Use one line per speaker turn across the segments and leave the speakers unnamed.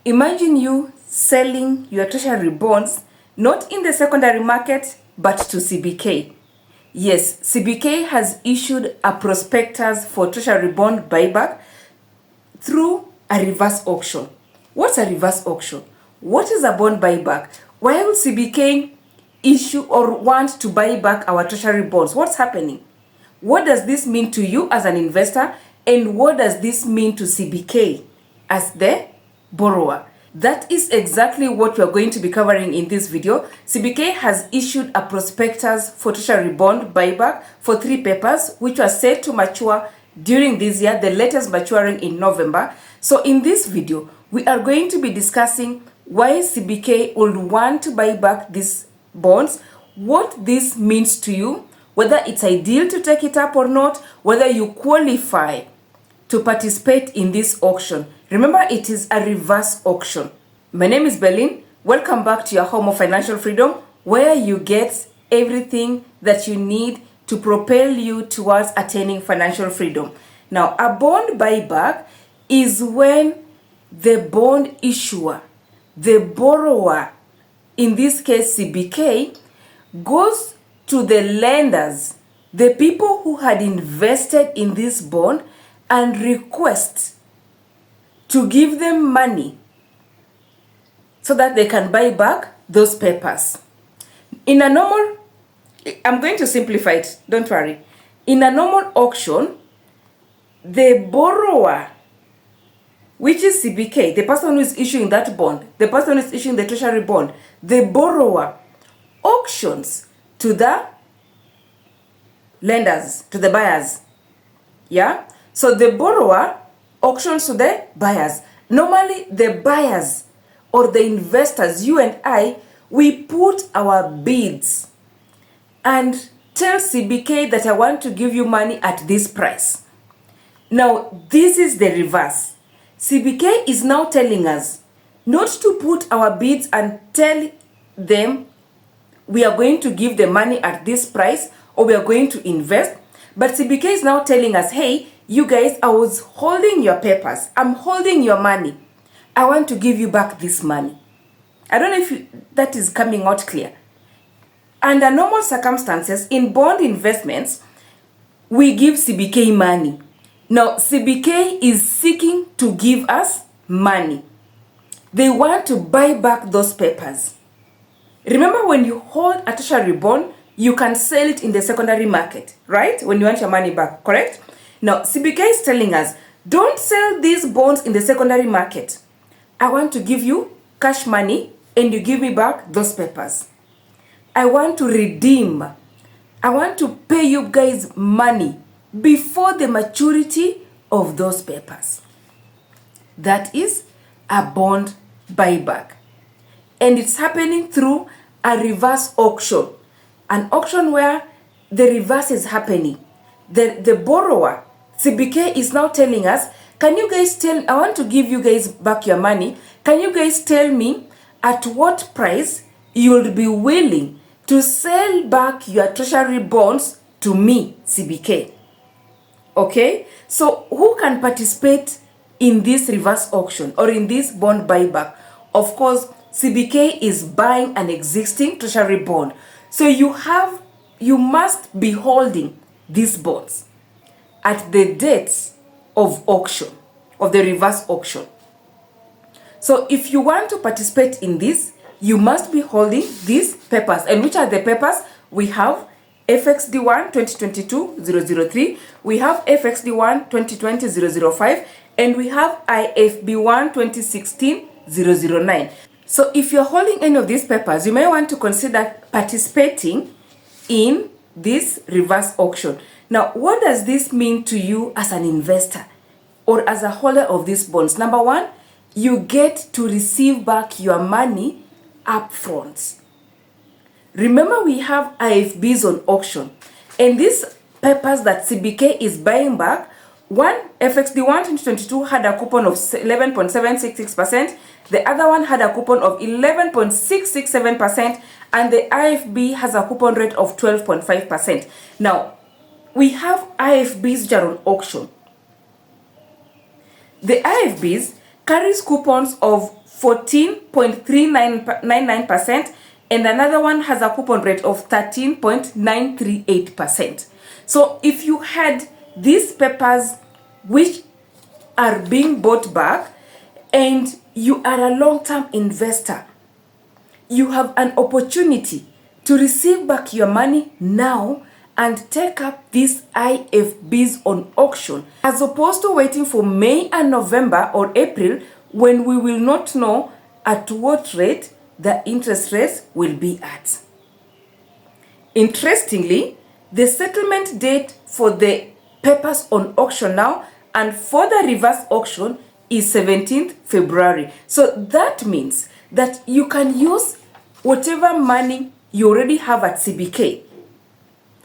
Imagine you selling your treasury bonds not in the secondary market but to CBK. Yes, CBK has issued a prospectus for treasury bond buyback through a reverse auction. What's a reverse auction? What is a bond buyback? Why will CBK issue or want to buy back our treasury bonds? What's happening? What does this mean to you as an investor, and what does this mean to CBK as the borrower? That is exactly what we are going to be covering in this video. CBK has issued a prospectus for treasury bond buyback for 3 papers which are set to mature during this year, the latest maturing in November. So in this video, we are going to be discussing why CBK would want to buy back these bonds, what this means to you, whether it's ideal to take it up or not, whether you qualify to participate in this auction. Remember, it is a reverse auction. My name is Berlin. Welcome back to your home of financial freedom, where you get everything that you need to propel you towards attaining financial freedom. Now, a bond buyback is when the bond issuer, the borrower, in this case CBK, goes to the lenders, the people who had invested in this bond, and request to give them money so that they can buy back those papers. In a normal, I'm going to simplify it, don't worry. In a normal auction, the borrower, which is CBK, the person who is issuing that bond, the person who is issuing the treasury bond, the borrower auctions to the lenders, to the buyers. Yeah? So the borrower auctions to the buyers. Normally, the buyers or the investors, you and I, we put our bids and tell CBK that I want to give you money at this price. Now, this is the reverse. CBK is now telling us not to put our bids and tell them we are going to give the money at this price or we are going to invest. But CBK is now telling us, hey, you guys, I was holding your papers. I'm holding your money. I want to give you back this money. I don't know if that is coming out clear. Under normal circumstances, in bond investments, we give CBK money. Now, CBK is seeking to give us money. They want to buy back those papers. Remember, when you hold a treasury bond, you can sell it in the secondary market, right? When you want your money back, correct? Now, CBK is telling us, don't sell these bonds in the secondary market. I want to give you cash money and you give me back those papers. I want to redeem. I want to pay you guys money before the maturity of those papers. That is a bond buyback. And it's happening through a reverse auction. An auction where the reverse is happening. The borrower, CBK, is now telling us, can you guys I want to give you guys back your money. Can you guys tell me at what price you'll be willing to sell back your treasury bonds to me, CBK? Okay, so who can participate in this reverse auction or in this bond buyback? Of course, CBK is buying an existing treasury bond. So you must be holding these bonds at the date of auction, of the reverse auction. So if you want to participate in this, you must be holding these papers. And which are the papers? We have FXD1 2022-003, we have FXD1 2020-005, and we have IFB1 2016-009. So if you're holding any of these papers, you may want to consider participating in this reverse auction. Now, what does this mean to you as an investor or as a holder of these bonds? Number one, you get to receive back your money upfront. Remember, we have IFBs on auction, and these papers that CBK is buying back, one FXD1 2022 had a coupon of 11.766%, the other one had a coupon of 11.667%, and the IFB has a coupon rate of 12.5%. Now, we have IFBs which are on auction. The IFBs carries coupons of 14.399%, and another one has a coupon rate of 13.938%. So if you had these papers which are being bought back and you are a long-term investor, you have an opportunity to receive back your money now and take up these IFBs on auction, as opposed to waiting for May and November or April, when we will not know at what rate the interest rates will be at. Interestingly, the settlement date for the papers on auction now and for the reverse auction is 17th February. So that means that you can use whatever money you already have at CBK,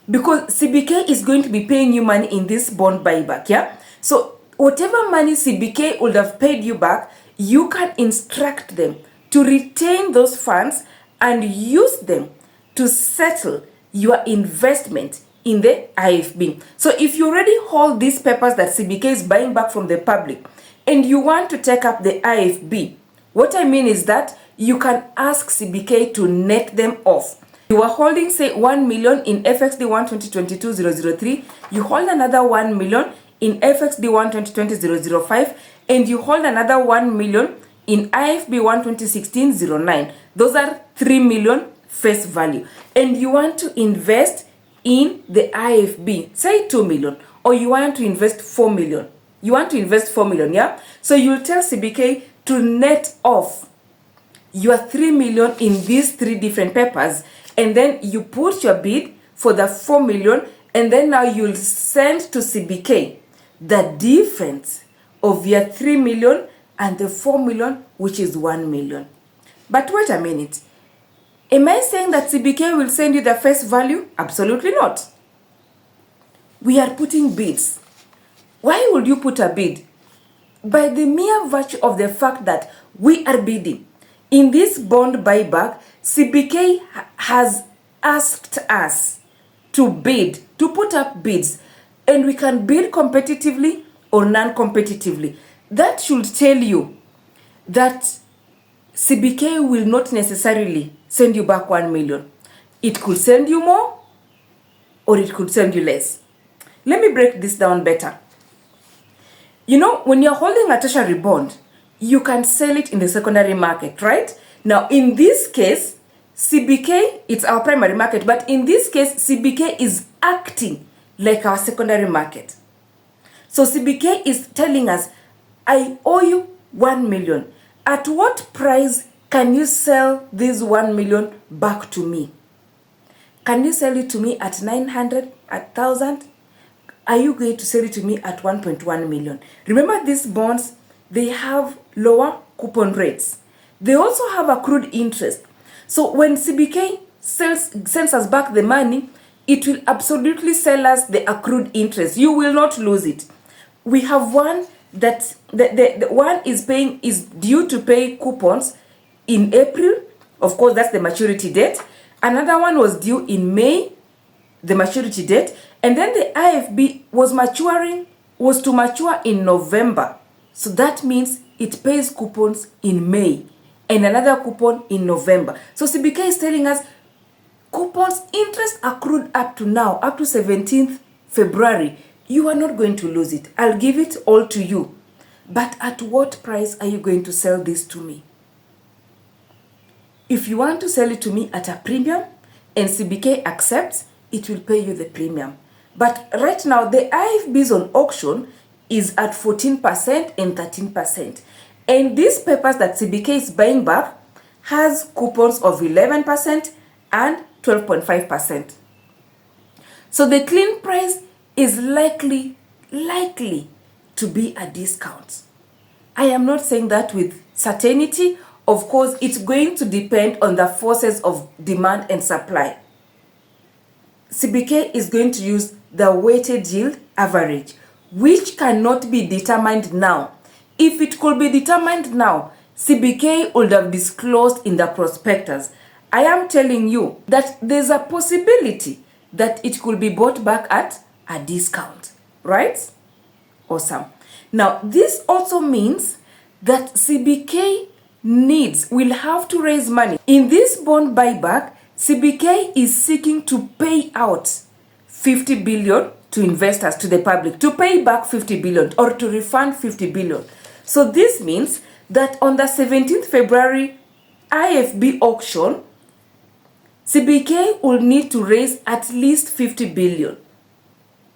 because CBK is going to be paying you money in this bond buyback, yeah? So whatever money CBK would have paid you back, you can instruct them to retain those funds and use them to settle your investment in the IFB. So if you already hold these papers that CBK is buying back from the public and you want to take up the IFB, what I mean is that you can ask CBK to net them off. You are holding, say, 1 million in FXD1 2022-003, you hold another 1 million in FXD1 2020-005, and you hold another 1 million in IFB1 2016-09. Those are 3 million face value. And you want to invest in the IFB, say 2 million, or you want to invest 4 million. You want to invest 4 million, yeah? So you'll tell CBK to net off your 3 million in these 3 different papers, and then you put your bid for the 4 million, and then now you'll send to CBK the difference of your 3 million and the 4 million, which is 1 million. But wait a minute. Am I saying that CBK will send you the face value? Absolutely not. We are putting bids. Why would you put a bid? By the mere virtue of the fact that we are bidding. In this bond buyback, CBK has asked us to bid, to put up bids, and we can bid competitively or non-competitively. That should tell you that CBK will not necessarily send you back 1 million. It could send you more or it could send you less. Let me break this down better. You know, when you're holding a tertiary bond, you can sell it in the secondary market, right? Now, in this case, CBK, it's our primary market, but in this case, CBK is acting like our secondary market. So CBK is telling us, I owe you 1 million. At what price can you sell this 1 million back to me? Can you sell it to me at 900, at 1,000? Are you going to sell it to me at 1.1 million? Remember, these bonds, they have lower coupon rates. They also have accrued interest. So when CBK sends us back the money, it will absolutely sell us the accrued interest. You will not lose it. We have one that the one is due to pay coupons in April. Of course, that's the maturity date. Another one was due in May, the maturity date. And then the IFB was to mature in November. So that means it pays coupons in May and another coupon in November. So CBK is telling us coupons, interest accrued up to now, up to 17th February, you are not going to lose it. I'll give it all to you. But at what price are you going to sell this to me? If you want to sell it to me at a premium and CBK accepts, it will pay you the premium. But right now, the IFBs on auction is at 14% and 13%. And these papers that CBK is buying back has coupons of 11% and 12.5%. So the clean price is likely to be a discount. I am not saying that with certainty. Of course, it's going to depend on the forces of demand and supply. CBK is going to use the weighted yield average, which cannot be determined now. If it could be determined now, CBK would have disclosed in the prospectus. I am telling you that there's a possibility that it could be bought back at a discount, right? Awesome. Now, this also means that CBK will have to raise money. In this bond buyback, CBK is seeking to pay out 50 billion to investors, to the public, to pay back 50 billion or to refund 50 billion. So this means that on the 17th February IFB auction, CBK will need to raise at least 50 billion.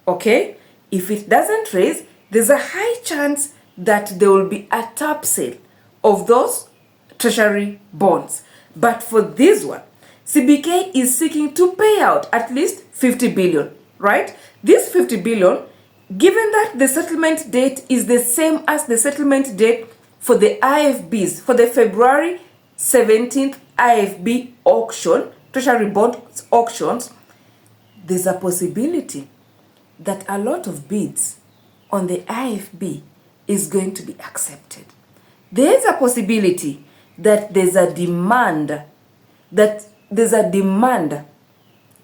Okay? If it doesn't raise, there's a high chance that there will be a tap sale of those treasury bonds. But for this one, CBK is seeking to pay out at least 50 billion, right? This 50 billion, given that the settlement date is the same as the settlement date for the IFBs, for the February 17th IFB auction, treasury bond auctions, there's a possibility that a lot of bids on the IFB is going to be accepted. There's a possibility that there's a demand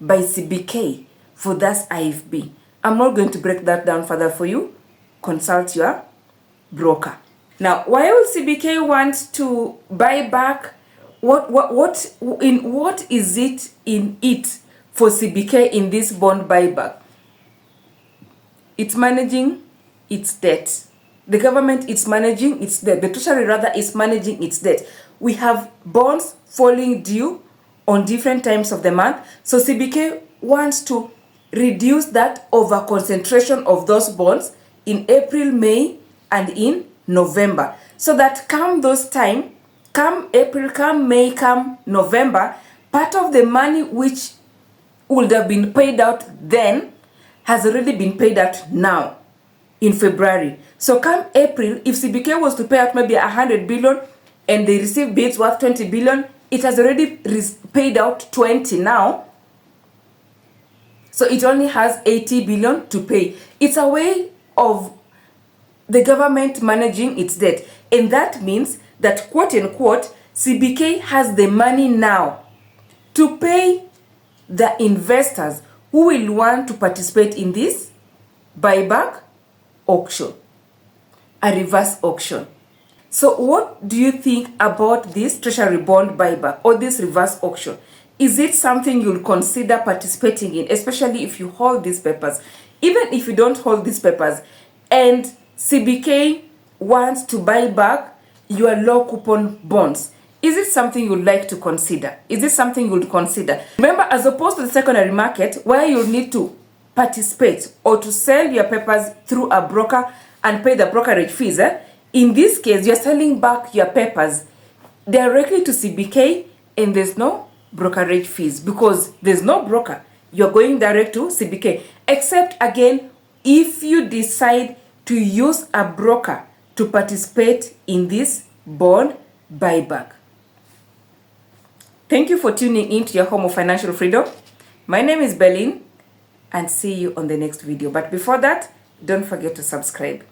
by CBK for that IFB. I'm not going to break that down further for you. Consult your broker. Now, why will CBK want to buy back? What is it in it for CBK in this bond buyback? It's managing its debt. The government is managing its debt. The treasury rather is managing its debt. We have bonds falling due on different times of the month. So CBK wants to reduce that over concentration of those bonds in April, May, and in November. So that come those time, come April, come May, come November, part of the money which would have been paid out then has already been paid out now in February. So come April, if CBK was to pay out maybe 100 billion and they receive bids worth 20 billion, it has already paid out 20 now. So it only has 80 billion to pay. It's a way of the government managing its debt. And that means that, quote unquote, CBK has the money now to pay the investors who will want to participate in this buyback auction, a reverse auction. So what do you think about this treasury bond buyback or this reverse auction? Is it something you'll consider participating in, especially if you hold these papers? Even if you don't hold these papers and CBK wants to buy back your low coupon bonds, is it something you'd like to consider? Is it something you'd consider? Remember, as opposed to the secondary market where you need to participate or to sell your papers through a broker and pay the brokerage fees, in this case, you're selling back your papers directly to CBK and there's no brokerage fees because there's no broker. You're going direct to CBK, except again, if you decide to use a broker to participate in this bond buyback. Thank you for tuning in to your home of financial freedom. My name is Berlin and see you on the next video. But before that, don't forget to subscribe.